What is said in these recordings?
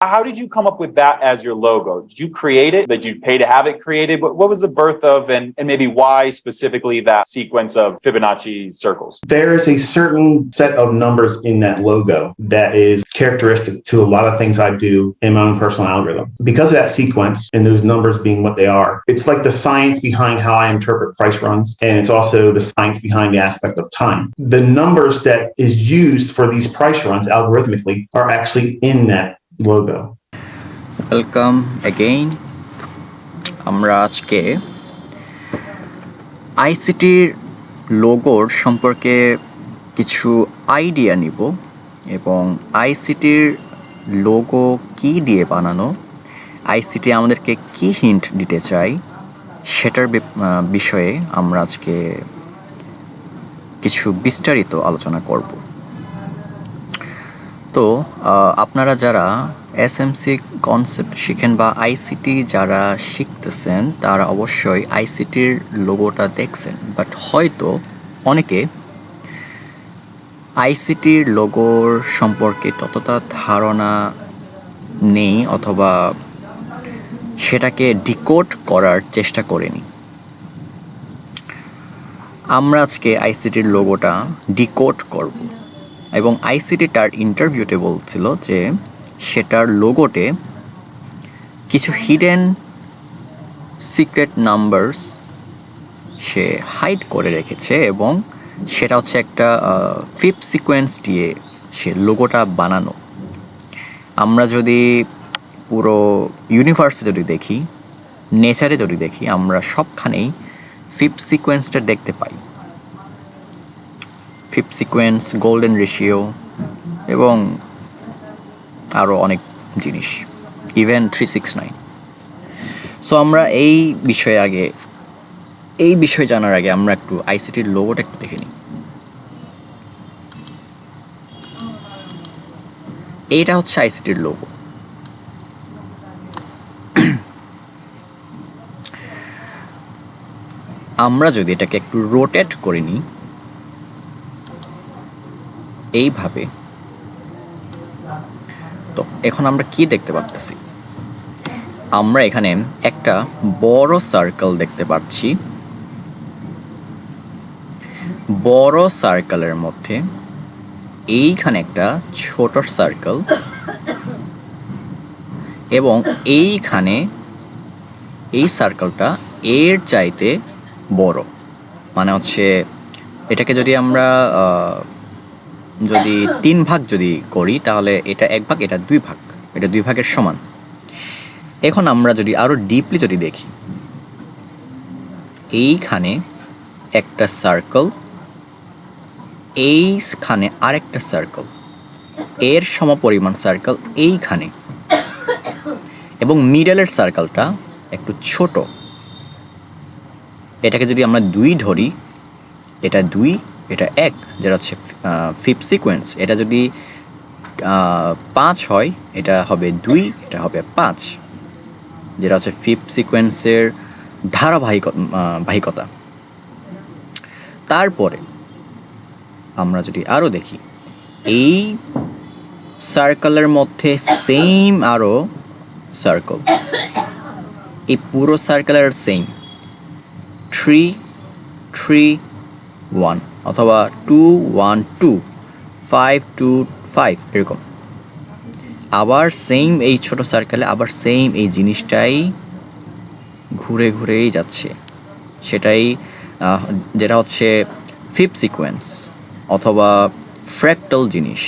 How did you come up with that as your logo? Did you create it? Did you pay to have it created? What was the birth of, and maybe why specifically that sequence of Fibonacci circles? There is a certain set of numbers in that logo that is characteristic to a lot of things I do in my own personal algorithm. Because of that sequence and those numbers being what they are, it's like the science behind how I interpret price runs, and it's also the science behind the aspect of time. The numbers that is used for these price runs algorithmically are actually in that logo. Welcome again. আমরা আজকে আইসিটির লোগোর সম্পর্কে কিছু idea নিব এবং আইসিটির logo কী দিয়ে বানানো, ICT আমাদেরকে কী hint দিতে চাই সেটার বিষয়ে আমরা আজকে কিছু বিস্তারিত আলোচনা করব। তো আপনারা যারা এসএমসি কনসেপ্ট শিখেন বা আইসিটি যারা শিখতেছেন তারা অবশ্যই আইসিটির লোগোটা দেখছেন, বাট হয়তো অনেকে আইসিটির লোগোর সম্পর্কে ততটা ধারণা নেই অথবা সেটাকে ডিকোড করার চেষ্টা করেনি। আমরা আজকে আইসিটির লোগোটা ডিকোড করব এবং আইসিটি তার ইন্টারভিউতে বলছিল যে সেটার লোগোতে কিছু হিডেন সিক্রেট নাম্বারস সে হাইড করে রেখেছে এবং সেটা হচ্ছে একটা ফিফথ সিকোয়েন্স দিয়ে সে লোগোটা বানানো। আমরা যদি পুরো ইউনিভার্সে যদি দেখি, নেচারে যদি দেখি, আমরা সবখানেই ফিফথ সিকোয়েন্সটা দেখতে পাই। ফিফথ সিকোয়েন্স, গোল্ডেন রেশিও এবং আরও অনেক জিনিস, ইভেন 369। সো আমরা এই বিষয়ে জানার আগে আমরা একটু আইসিটির লোগোটা একটু দেখে নিই। এইটা হচ্ছে আইসিটির লোগো। আমরা যদি এটাকে একটু রোটেট করে নিই এইভাবে, তো এখন আমরা কি দেখতে পাচ্ছি? আমরা এখানে একটা বড় সার্কেল দেখতে পাচ্ছি। বড় সার্কেলের মধ্যে এইখানে একটা ছোট সার্কেল এবং এইখানে এই সার্কেলটা এর চাইতে বড়। মানে হচ্ছে এটাকে যদি আমরা যদি 3 ভাগ যদি করি তাহলে এটা 1 ভাগ, এটা 2 ভাগ, এটা 2 ভাগের সমান। এখন আমরা যদি আরও ডিপলি যদি দেখি, এইখানে একটা সার্কেল, এইখানে আরেকটা সার্কেল, এর সমপরিমাণ সার্কেল এইখানে, এবং মিডলের সার্কেলটা একটু ছোট। এটাকে যদি আমরা 2 ধরি, এটা 2, এটা 1, যেটা হচ্ছে ফিফথ সিকোয়েন্স। এটা যদি 5 হয়, এটা হবে 2, এটা হবে 5, যেটা হচ্ছে ফিফথ সিকোয়েন্সের ধারাবাহিকতা। তারপরে আমরা যদি আরও দেখি, এই সার্কেলের মধ্যে সেম আরও সার্কেল, এই পুরো সার্কেলের সেম 3, 3, 1 অথবা 2, 1, 2, 5, 2, 5 এরকম। আবার সেম এই ছোট সার্কেলে আবার সেম এই জিনিসটাই ঘুরে ঘুরেই যাচ্ছে, সেটাই যেটা হচ্ছে ফিফথ সিকোয়েন্স অথবা ফ্র্যাক্টাল জিনিস।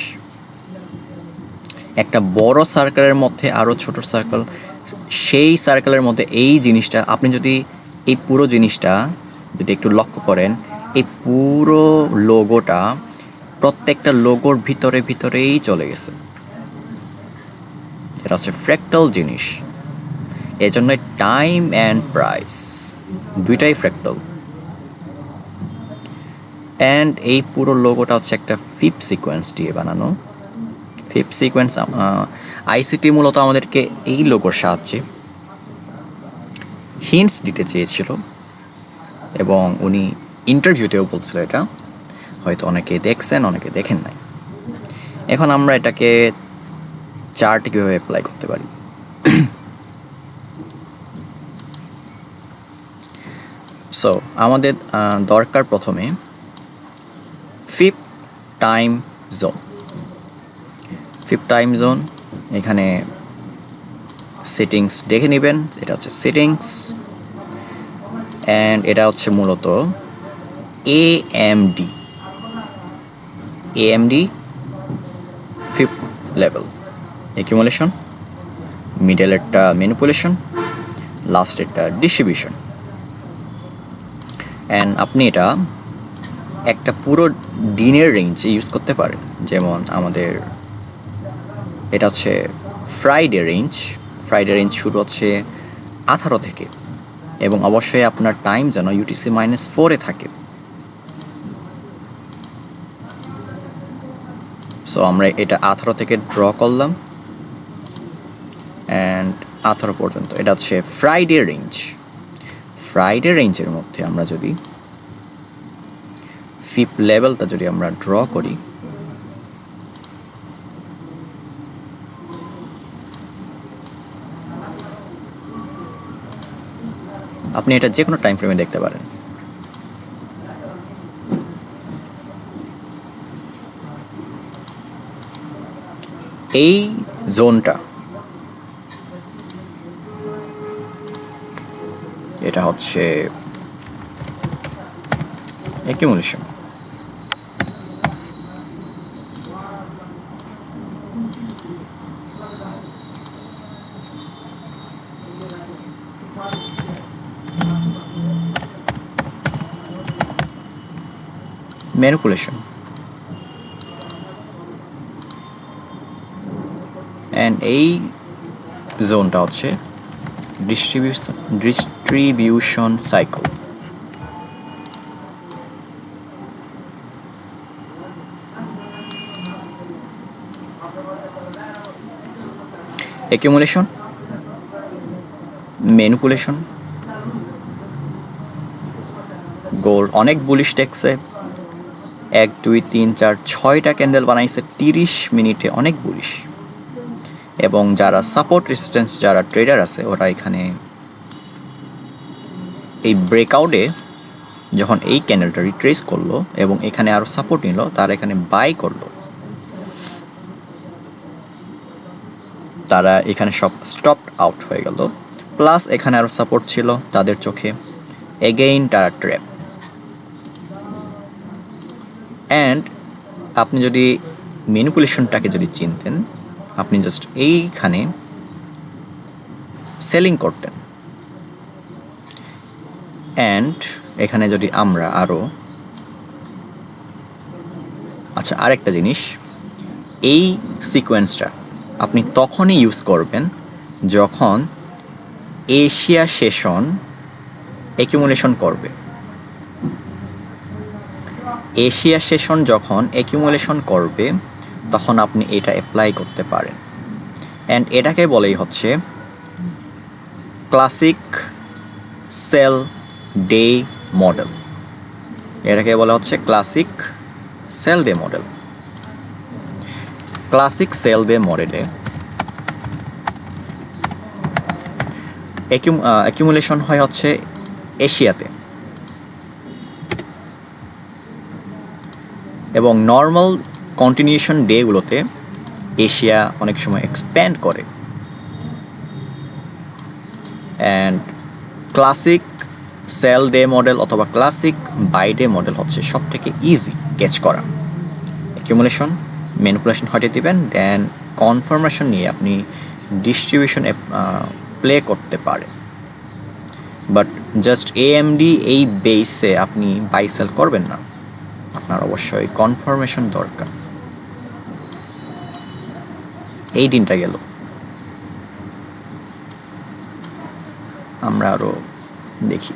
একটা বড় সার্কেলের মধ্যে আরও ছোট সার্কেল, সেই সার্কেলের মধ্যে এই জিনিসটা, আপনি যদি এই পুরো জিনিসটা যদি একটু লক্ষ্য করেন, এই পুরো লোগোটা প্রত্যেকটা লোগোর ভিতরেই চলে গেছে। এটা হচ্ছে ফ্র্যাক্টাল জিনিস। এই জন্য টাইম অ্যান্ড প্রাইস দুইটাই ফ্র্যাক্টাল। অ্যান্ড এই পুরো লোগোটা হচ্ছে একটা ফিফথ সিকোয়েন্স দিয়ে বানানো। ফিফথ সিকোয়েন্স আইসিটি মূলত আমাদেরকে এই লোগোর সাহায্যে হিন্টস দিতে চেয়েছিল এবং উনি ইন্টারভিউতেও বলছিল। এটা হয়তো অনেকে দেখছেন, অনেকে দেখেন নাই। এখন আমরা এটাকে চার্ট কীভাবে অ্যাপ্লাই করতে পারি। সো আমাদের দরকার প্রথমে fifth time zone. Fifth time zone এখানে সেটিংস দেখে নেবেন, এটা হচ্ছে সেটিংস, অ্যান্ড এটা হচ্ছে মূলত AMD ফিফথ লেভেল অ্যাকিউমুলেশন, মিডলেরটা ম্যানিপুলেশন, লাস্টেরটা ডিস্ট্রিবিউশন। অ্যান্ড আপনি এটা একটা পুরো দিনের রেঞ্জে ইউজ করতে পারেন। যেমন আমাদের এটা হচ্ছে ফ্রাইডে রেঞ্জ শুরু হচ্ছে 18 থেকে, এবং অবশ্যই আপনার টাইম যেন UTC-4 থাকে। সো আমরা এটা 18 থেকে ড্র করলাম, অ্যান্ড 18 পর্যন্ত এটা হচ্ছে ফ্রাইডে রেঞ্জের মধ্যে আমরা যদি ফিফথ লেভেলটা যদি আমরা ড্র করি, আপনি এটা যে কোনো টাইম ফ্রেমে দেখতে পারেন। এই জোনটা এটা হচ্ছে অ্যাকিউমুলেশন। ম্যানিপুলেশন, অ্যান্ড এই জোনটা হচ্ছে distribution cycle. Accumulation, manipulation, gold অনেক বুলিশ টেকছে, 1 2 3 4 6টা ক্যান্ডেল বানাইছে 30 মিনিটে, অনেক বুলিশ। এবং যারা সাপোর্ট রেজিস্ট্যান্স যারা ট্রেডার আছে ওরা এখানে এই ব্রেকআউটে যখন এই ক্যান্ডেলটা রিট্রেস করলো এবং এখানে আরও সাপোর্ট নিল, তারা এখানে বাই করলো, তারা এখানে সব স্টপ আউট হয়ে গেল। প্লাস এখানে আরও সাপোর্ট ছিল তাদের চোখে, এগেইন তারা ট্র্যাপ। অ্যান্ড আপনি যদি ম্যানিপুলেশনটাকে যদি চিনতেন, আপনি জাস্ট এইখানে সেলিং করতেন। অ্যান্ড এখানে যদি আমরা আরও আরেকটা জিনিস, এই সিকোয়েন্সটা আপনি তখনই ইউজ করবেন যখন এশিয়া সেশন অ্যাকিউমুলেশন করবে। এশিয়া সেশন যখন অ্যাকিউমুলেশন করবে তখন আপনি এটা অ্যাপ্লাই করতে পারেন। অ্যান্ড এটাকে বলেই হচ্ছে ক্লাসিক সেল ডে মডেল। এটাকে বলা হচ্ছে classic sell day model. Classic sell day মডেলে অ্যাকিউমুলেশন হয় হচ্ছে এশিয়াতে, এবং নর্মাল কন্টিনিউশন ডেগুলোতে এশিয়া অনেক সময় এক্সপ্যান্ড করে। And classic sell day model অথবা ক্লাসিক বাই ডে মডেল হচ্ছে সব থেকে ইজি ক্যাচ করা। অ্যাকিউমুলেশন ম্যানিপুলেশন হটিয়ে দিবেন, দেন কনফার্মেশন নিয়ে আপনি ডিস্ট্রিবিউশন প্লে করতে পারেন। বাট জাস্ট AMD এই বেসে আপনি বাই সেল করবেন না, আপনার অবশ্যই কনফার্মেশন দরকার। এই দিনটা গেল, আমরা আরও দেখি।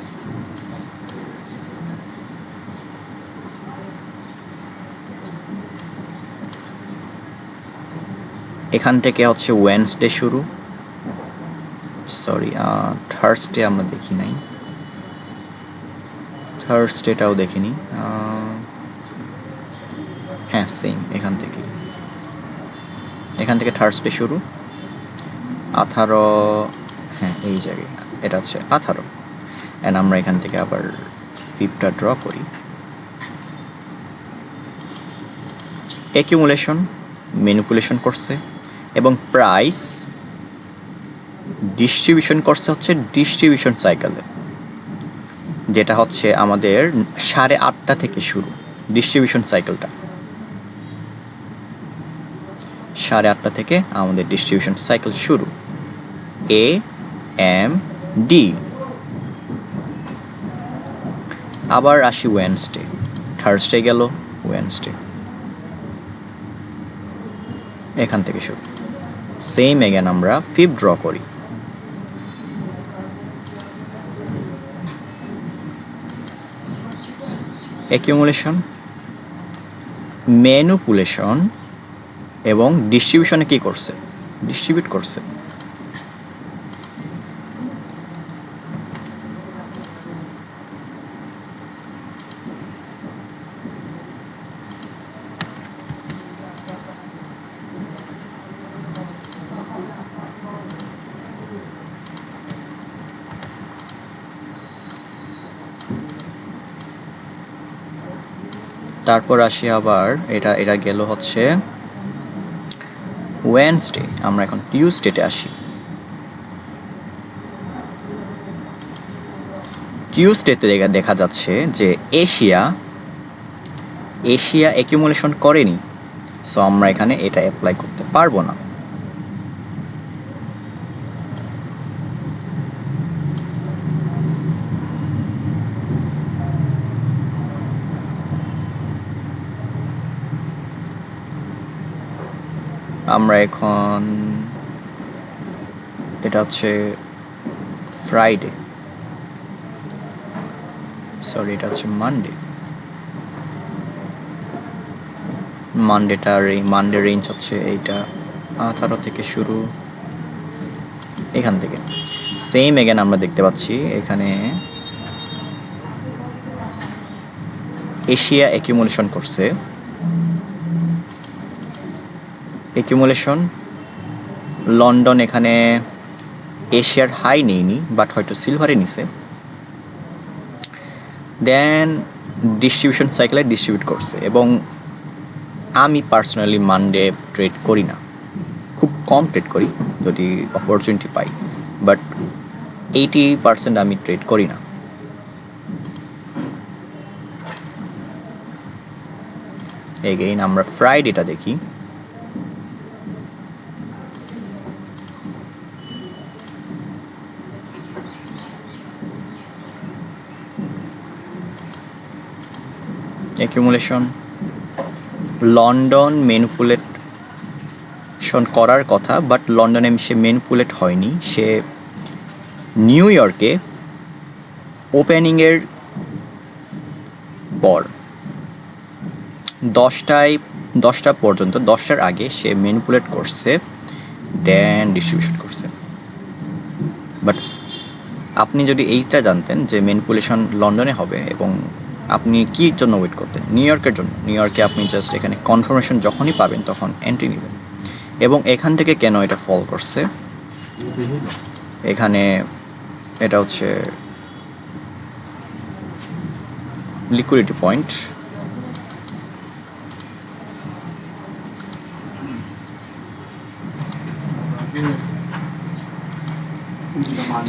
এখান থেকে হচ্ছে ওয়েডনেসডে শুরু, সরি থার্সডে আমরা দেখি নাই, থার্সডেটাও দেখিনি। হ্যাঁ সেম, এখান থেকে থার্সডে শুরু, 18, হ্যাঁ এই জায়গায় এটা হচ্ছে 18, অ্যান্ড আমরা এখান থেকে আবার ফিবটা ড্র করি। অ্যাকিউমুলেশন ম্যানিপুলেশন করছে এবং প্রাইস ডিস্ট্রিবিউশন করছে হচ্ছে ডিস্ট্রিবিউশন সাইকেলে, যেটা হচ্ছে আমাদের 8:30 থেকে শুরু। ডিস্ট্রিবিউশন সাইকেলটা 8:30 থেকে আমাদের ডিস্ট্রিবিউশন সাইকেল শুরু। A M D. আবার আসি ওয়েডনেসডে, থার্সডে গেল, ওয়েডনেসডে এখান থেকে শুরু। সেম এগেন আমরা ফিব ড্র করি। অ্যাকিউমুলেশন ম্যানিপুলেশন এবং ডিস্ট্রিবিউশনে কি করছে, ডিস্ট্রিবিউট করছে। তারপর আসি আবার এটা গেল হচ্ছে ওয়েডনেসডে। আমরা এখন টিউসডেতে আসি। টিউসডেতে দেখা যাচ্ছে যে এশিয়া অ্যাকিউমুলেশন করেনি, সো আমরা এখানে এটা অ্যাপ্লাই করতে পারবো না। আমরা এখন এটা হচ্ছে ফ্রাইডে, সরি এটা হচ্ছে মানডে। মানডে রেঞ্জ হচ্ছে এইটা 18 থেকে শুরু, এখান থেকে সেম এগেন আমরা দেখতে পাচ্ছি এখানে এশিয়া অ্যাকিউমুলেশন করছে। অ্যাকিউমুলেশন লন্ডন এখানে এশিয়ার হাই নেয়নি, বাট হয়তো সিলভারে নিছে। দেন ডিস্ট্রিবিউশন সাইকেলে ডিস্ট্রিবিউট করছে, এবং আমি পার্সোনালি মানডে ট্রেড করি না, খুব কম ট্রেড করি যদি অপরচুনিটি পাই, বাট 80% আমি ট্রেড করি না। এগেইন আমরা ফ্রাইডেটা দেখি। অ্যাকিউমুলেশন লন্ডন ম্যানিপুলেশন করার কথা, বাট লন্ডনে সে ম্যানিপুলেট হয়নি, সে নিউ ইয়র্কে ওপেনিংয়ের পর 10টা পর্যন্ত, 10টার আগে সে ম্যানিপুলেট করছে, দেন ডিস্ট্রিবিউশন করছে। বাট আপনি যদি এইটা জানতেন যে ম্যানিপুলেশন লন্ডনে হবে, এবং আপনি কী জন্য ওয়েট করতেন, নিউ ইয়র্কের জন্য। নিউ ইয়র্কে আপনি জাস্ট এখানে কনফার্মেশন যখনই পাবেন তখন এন্ট্রি নেবেন। এবং এখান থেকে কেন এটা ফল করছে, এখানে এটা হচ্ছে লিকুইডিটি পয়েন্ট।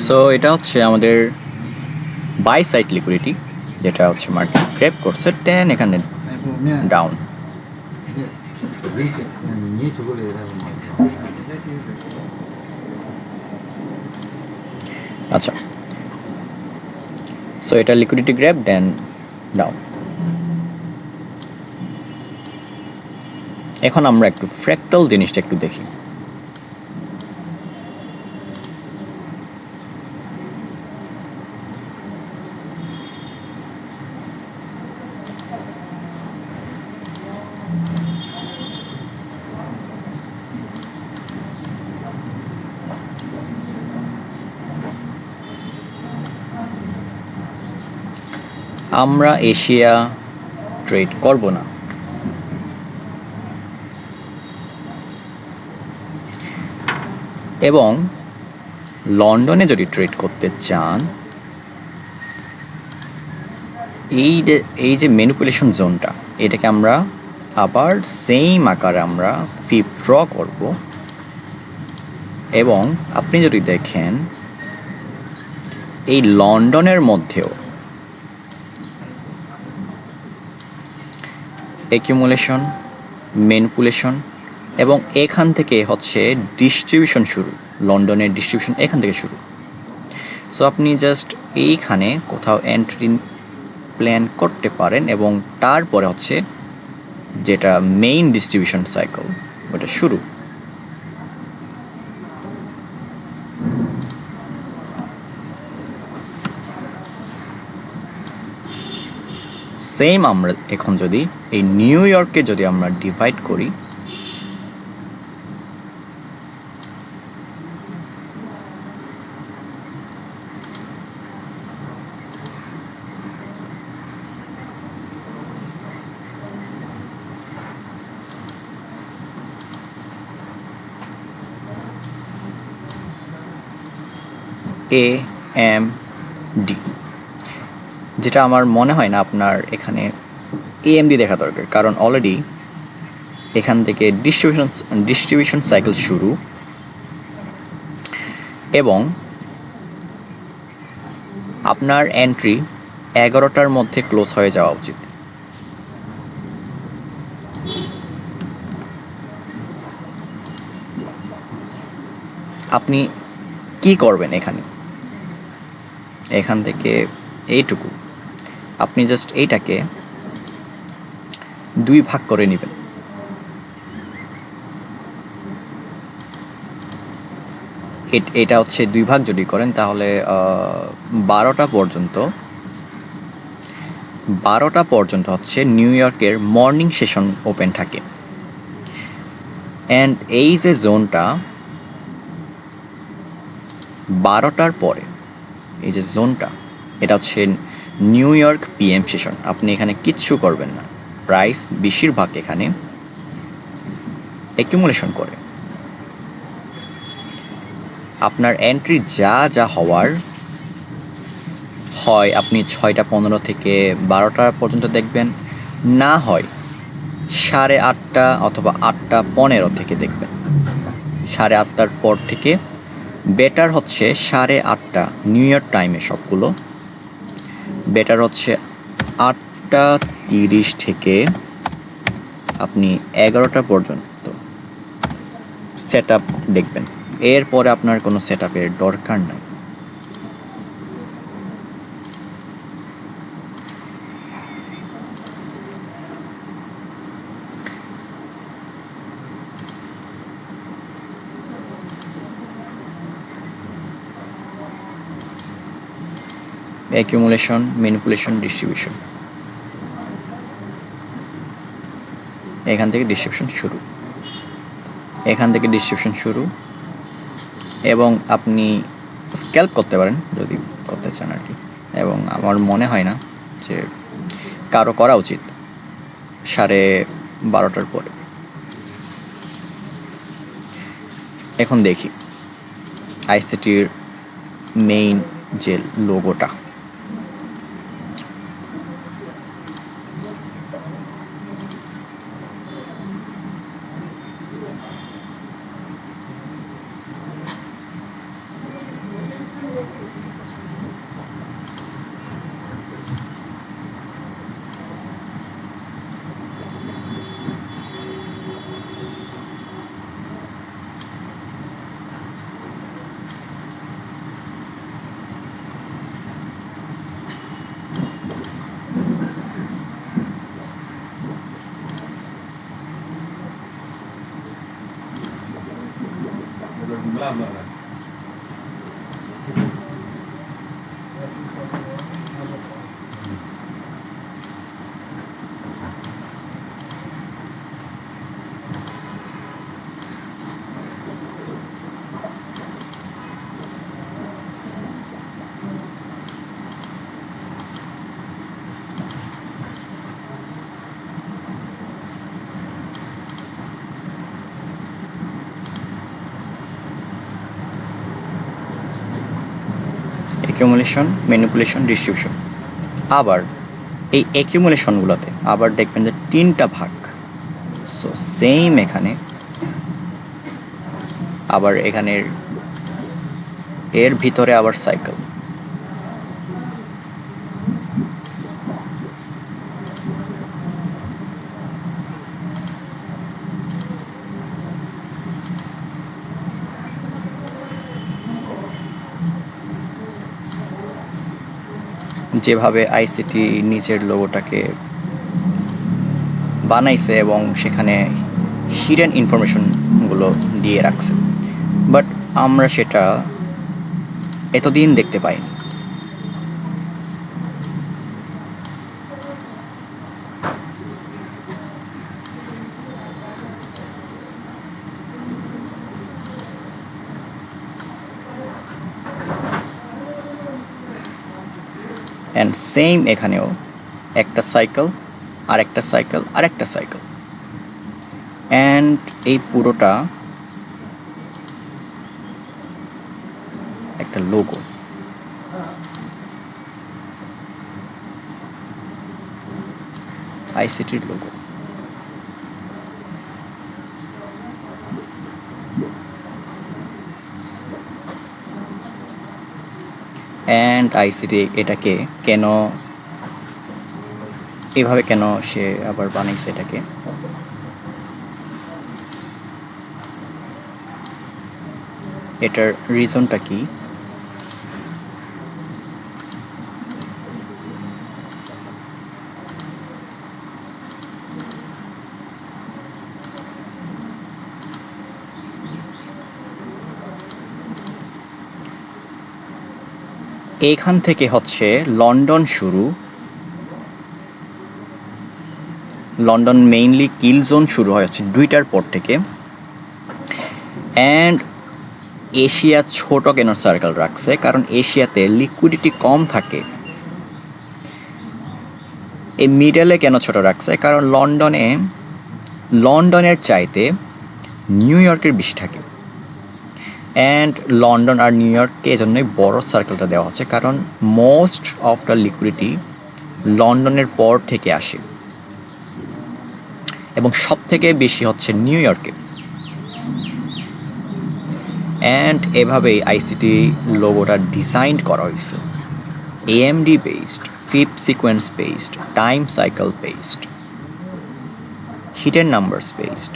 সো এটা হচ্ছে আমাদের বাই সাইড লিকুইডিটি, যেটা হচ্ছে মার্কেট গ্র্যাব করছে, 10 এখানে ডাউন। আচ্ছা, সো এটা লিকুইডিটি গ্র্যাব, দেন ডাউন। এখন আমরা একটু ফ্র্যাক্টাল জিনিসটা একটু দেখি। আমরা এশিয়া ট্রেড করব না। এবং লন্ডনে যদি ট্রেড করতে চান, এই যে ম্যানিপুলেশন জোনটা, এটাকে আমরা আবার সেম আকারে আমরা ফিপ ড্র করব। এবং আপনি যদি দেখেন এই লন্ডনের মধ্যেও অ্যাকিউমুলেশন, ম্যানিপুলেশন এবং এখান থেকে হচ্ছে ডিস্ট্রিবিউশন শুরু। লন্ডনের ডিস্ট্রিবিউশন এখান থেকে শুরু। সো আপনি জাস্ট এইখানে কোথাও এন্ট্রি প্ল্যান করতে পারেন এবং তারপরে হচ্ছে যেটা মেইন ডিস্ট্রিবিউশন সাইকেল ওটা শুরু। সেম আমরা এখন যদি এই নিউ ইয়র্কে যদি আমরা ডিভাইড করি, এ এম ডি, যেটা আমার মনে হয় না আপনার এখানে এএমডি দেখা দরকার, কারণ অলরেডি এখান থেকে ডিস্ট্রিবিউশন সাইকেল শুরু এবং আপনার এন্ট্রি 11টার মধ্যে ক্লোজ হয়ে যাওয়া উচিত। আপনি কি করবেন এখান থেকে এইটুকু আপনি জাস্ট এইটাকে 2 ভাগ করে নেবেন। এটা হচ্ছে 2 ভাগ যদি করেন তাহলে 12টা পর্যন্ত হচ্ছে নিউ ইয়র্কের মর্নিং সেশন ওপেন থাকে। অ্যান্ড এই যে জোনটা 12টার পরে, এই যে জোনটা, এটা হচ্ছে নিউ ইয়র্ক পিএম সেশন। আপনি এখানে কিচ্ছু করবেন না, প্রাইস বেশিরভাগ এখানে অ্যাকিউমুলেশন করে। আপনার এন্ট্রি যা হওয়ার হয় আপনি 6:15 থেকে 12টা পর্যন্ত দেখবেন, না হয় 8:30 অথবা 8:15 থেকে দেখবেন। 8:30টার পর থেকে বেটার হচ্ছে 8:30 নিউ ইয়র্ক টাইমে সবগুলো বেটার হচ্ছে 8:30 থেকে আপনি 11টা পর্যন্ত সেট আপ দেখবেন। এরপরে আপনার কোনো সেট আপের দরকার নাই। অ্যাকিউমুলেশন, ম্যানিপুলেশন, ডিস্ট্রিবিউশন, এখান থেকে ডিস্ট্রিবিউশন শুরু এবং আপনি স্ক্যাল্প করতে পারেন যদি করতে চান আর কি। এবং আমার মনে হয় না যে কারো করা উচিত 12:30টার পরে। এখন দেখি আইসিটির মেইন যে লোগোটা, অ্যাকিউমুলেশন, ম্যানিপুলেশন, ডিস্ট্রিবিউশন। আবার এই অ্যাকিউমুলেশনগুলোতে আবার দেখবেন যে 3টা ভাগ। সো সেম এখানে আবার এখানের এর ভিতরে আবার সাইকেল। যেভাবে আইসিটি নিজের লোগোটাকে বানাইছে এবং সেখানে হিডেন ইনফরমেশনগুলো দিয়ে রাখছে, বাট আমরা সেটা এতদিন দেখতে পাইনি। অ্যান্ড সেম এখানেও একটা সাইকেল, আরেকটা সাইকেল, আরেকটা সাইকেল, অ্যান্ড এই পুরোটা একটা লোগো। আইসিটির লোগো। অ্যান্ড আইসিটি এটাকে কেন এভাবে কেন সে আবার বানাইছে এটাকে, এটার রিজনটা কি? এইখান থেকে হচ্ছে লন্ডন শুরু, লন্ডন মেইনলি কিল জোন শুরু হয় হচ্ছে 2টার পর থেকে। অ্যান্ড এশিয়া ছোট কেন সার্কেল রাখছে? কারণ এশিয়াতে লিকুইডিটি কম থাকে। এই মিডলে কেন ছোট রাখছে? কারণ লন্ডনের চাইতে নিউ ইয়র্কের বেশি থাকে। অ্যান্ড লন্ডন আর নিউ ইয়র্ককে এজন্যই বড় সার্কেলটা দেওয়া হচ্ছে, কারণ মোস্ট অফ দ্য লিকুইডিটি লন্ডনের পর থেকে আসে এবং সব থেকে বেশি হচ্ছে নিউ ইয়র্কে। অ্যান্ড এভাবেই আইসিটি লোগোটা ডিজাইন করা হয়েছে, AMD বেসড, ফিফ সিকোয়েন্স বেসড, টাইম সাইকেল বেসড, হিডেন নাম্বারস বেসড।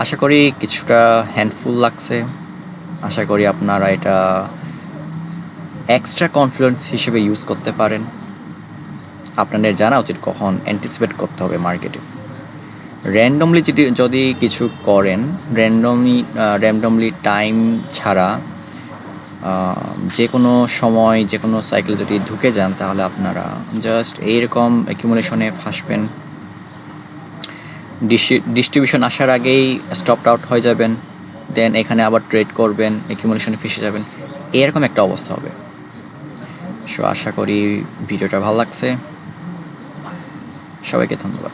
আশা করি কিছুটা হ্যান্ডফুল লাগছে। আশা করি আপনারা এটা এক্সট্রা কনফিডেন্স হিসেবে ইউজ করতে পারেন। আপনাদের জানা উচিত কখন অ্যান্টিসিপেট করতে হবে মার্কেটে। র্যান্ডমলি যদি কিছু করেন, র্যান্ডমলি টাইম ছাড়া যে কোনো সময় যে কোনো সাইকেলে যদি ঢুকে যান, তাহলে আপনারা জাস্ট এইরকম অ্যাকিউমুলেশনে ফাঁসবেন। ডিস্ট্রিবিউশন আসার আগেই স্টপড আউট হয়ে যাবেন, দেন এখানে আবার ট্রেড করবেন, অ্যাকিউমুলেশনে ফেসে যাবেন, এরকম একটা অবস্থা হবে। সো আশা করি ভিডিওটা ভালো লাগছে। সবাইকে ধন্যবাদ।